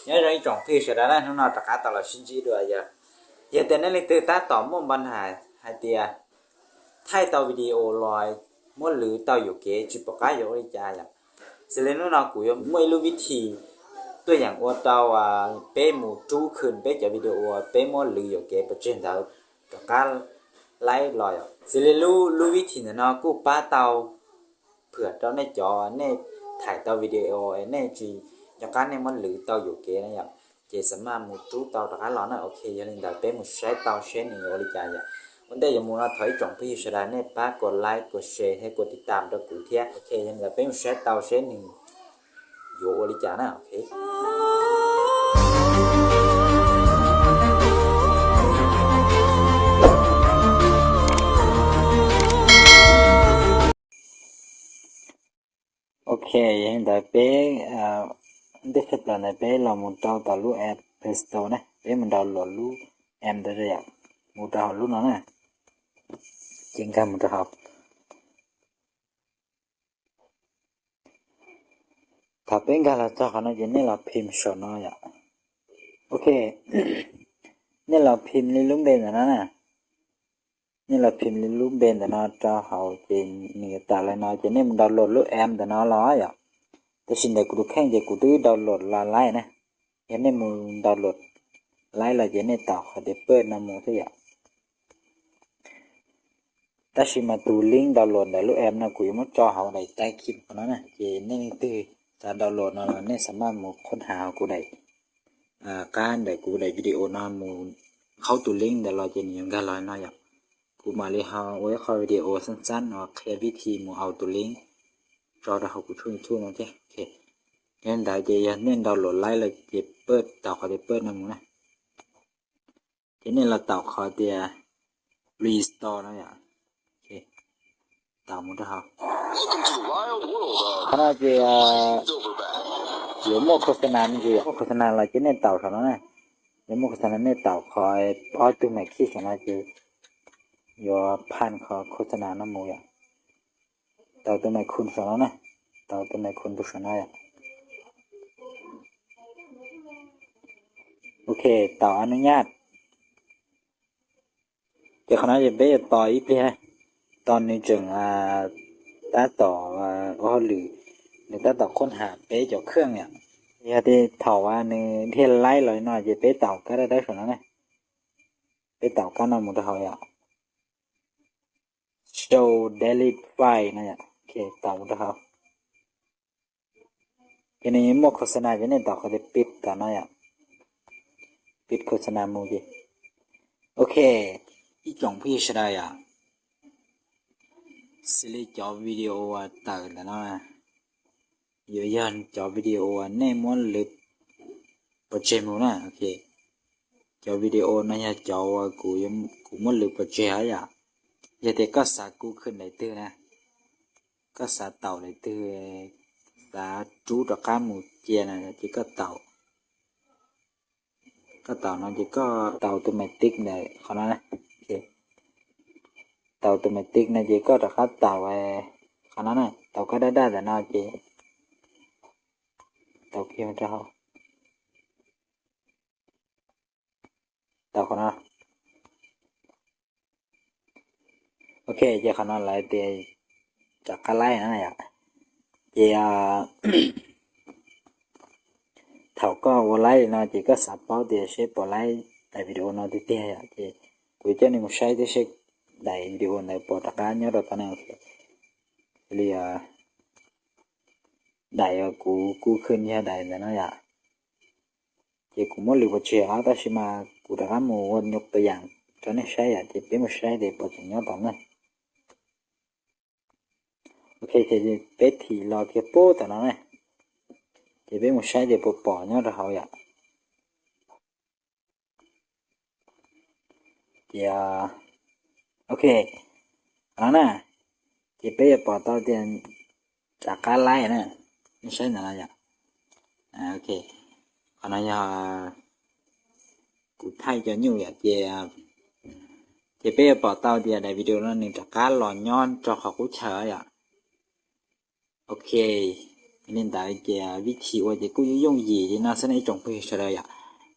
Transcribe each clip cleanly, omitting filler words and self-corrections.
nhớ rồi chọn thì sẽ đã nó nào tất cả tao là sinh chỉ được giờ giờ tên này từ ta tỏ một vấn đề hai tia thay tao video rồi mỗi lứa taoอยู่kế chỉ bảo cái rồi đi cha vậy sẽ lên nó nào cũng mỗi lưu vị thìตัวอย่างว่าตาวเป้หมูจู้ขึ้นเป้จะวิดีโอเป้หมดหรืออยู่เก็บเช่นเดียวกับการไล่ลอยสิเลยรู้วิธีนะเนาะกูป้าเตาเผื่อตอนในจอในถ่ายเตาวิดีโอในจีจากการในมันหรือเตาอยู่เก็บนะอย่างเจสมาหมูจู้เตาจากการร้อนนะโอเคยังเล่นได้เป้หมูใช้เตาเช่นนี้โอริจายวันเดียวมูนะถอยจงพี่ชนะในป้ากดไลค์กดแชร์ให้กดติดตามตัวกูเทียโอเคยังได้เป้หมูใช้เตาเช่นนี้อยู่โอริจานะโอเคโอเคยังได้เป้ได้เสร็จแล้วนะเป้เราหมุนดาวต่อรูปแอป Play Store นะเป้มันดาวน์โหลดรูปแอปได้เลยอ่ะหมุนดาวน์รูปนั้นนะจริงกันหมุนดาวน์ถ้าเป็นการเราจะขนาดนี้เราพิมพ์ชนน้อยอ่ะโอเคนี่เราพิมพ์ในรูปเบนนะนะนี่เราพิมพ์ในรูปเบนแต่เราจะเอาจริงนี่แต่ละน้อยจะนี่มันดาวน์โหลดรูปแอปแต่เราล้ออ่ะแต่สิ่งใดกูดูแค่จะกูดูดาวน์โหลดไลน์นะยันนี่มึงดาวน์โหลดไลน์เราจะนี่ต่อเขาจะเปิดน้ำมูที่อ่ะแต่สิ่งมาดูลิงก์ดาวน์โหลดแต่รูปแอปนะกูยังไม่จ่อเขาในใต้คลิปของนั้นนะจะนี่ตื้อจะดาวน์โหลดเราเนี่ยสามารถมึงค้นหากูได้การได้กูได้วิดีโอน้ำมูเข้าตัวลิงก์แต่เราจะยังการลอยน้อยอ่ะกูมาเลยเอาไว้ข้อวิดีโอสั้นๆว่าแค่วิธีมึงเอาตัวลิงก์รอเราเขากูช่วยน้องเจ้โอเคงั้นได้จะเนี่ยดาวน์โหลดไลน์เลยจะเปิดต่อเขาจะเปิดนะมึงนะทีนี้เราต่อเขาจะ restore นะอย่างโอเคต่อมึงจะเอาขณะจะ有么可能就有可能了，今年岛上了呢，有么可能那岛开澳洲买起上来就有判可可能那么样，岛都买困上了呢，岛都买困不上来呀。โอเคต่ออนุญาตเดี๋ยวคณะจะไปต่ออีกเลยตอนนี้จึงตาต่อหรือตาต่อค้นหาไปจากเครื่องเนี่ยอย่าที่ถาว่าในที่ไล่เลยหน่อยจะไปต่อก็ได้ส่วนนั้นนะไปต่อกันเอาหมดเขาอย่าง show delete file นะอย่างโอเคต่อหมดเขาทีนี้หมดโฆษณาจะเนี่ยต่อเขาจะปิดกันนะอย่างปิดโฆษณามูจิโอเคอีกอย่างพี่ใช้ได้อ่ะสิริจอวิดีโอต่างแล้วนะเยอะยันจอวิดีโอในม้วนลึกปัจเจมูนะโอเคจอวิดีโอนั่นจอกูยังกูม้วนลึกปัจเจหายอ่ะอย่าแต่ก็สากูขึ้นในตื้อนะก็สาเต่าในตื้อสาจูดอกข้ามมูเจียนะที่ก็เต่าnó chỉ có tàu automatic này khó nói này okay. Tàu automatic này chỉ có được hết tàu khó nói này tàu có đa là nó chỉ tàu kia mà sao tàu khó nói ok giờ khó nói lại thì chắc cái này này ạ thì thảo có vô lấy nó chỉ có sắp báo thì sẽ bỏ lấy tại video nó thì tiếc à thì cuối cho nên một sai thì sẽ đại video này bỏ tất cả nhớ được cái nào thì đại cú khơi nha đại là nó à thì cũng muốn lưu vào chuyện á ta sẽ mà cú đã mua nhụcตัวอย่างcho nên sai à thì biết một sai để bỏ chuyện nhớ tóm này ok thì biết thì lo cái bố của nó này thì biết một sai để bỏ nhớ rồi hậu ạ thì ok đó nè thì bây giờ bỏ tao tiền trả cá lai nè nó sai là gì ok còn này cụ thay cho nhiều vậy thì bây giờ bỏ tao tiền đại video nó nên trả cá lò nhon cho họ cũng chờ ạ ok nên đại cái vị trí và cái cũng dùng gì thì nó sẽ này trong cái sự đấy ạ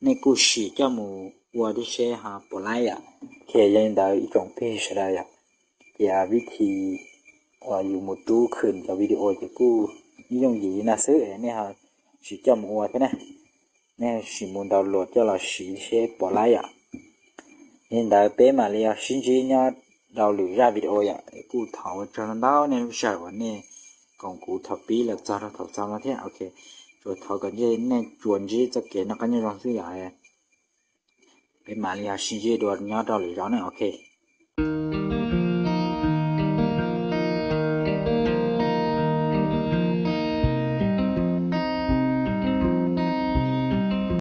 nên cũng chỉ cho một và đi xe ha bỏ lại ạ khi nên đại trong cái sự đấy ạ cái vị trí và dùng một tu khẩn cái video cái cũng dùng gì nó sẽ này ha chỉ cho một thế này nên chỉ muốn download cho là chỉ sẽ bỏ lại ạ nên đại bé mà liền xin chỉ nhá download ra video ạ cũng thảo cho nó đau nên sợ này còn cụ thập bí là cho nó thập sao nó thế ok rồi thọ cái gì nên chuẩn gì cho cái nó cái như rong suy vậy bên mà liền xin gì đồ nhớ đâu lì đó này ok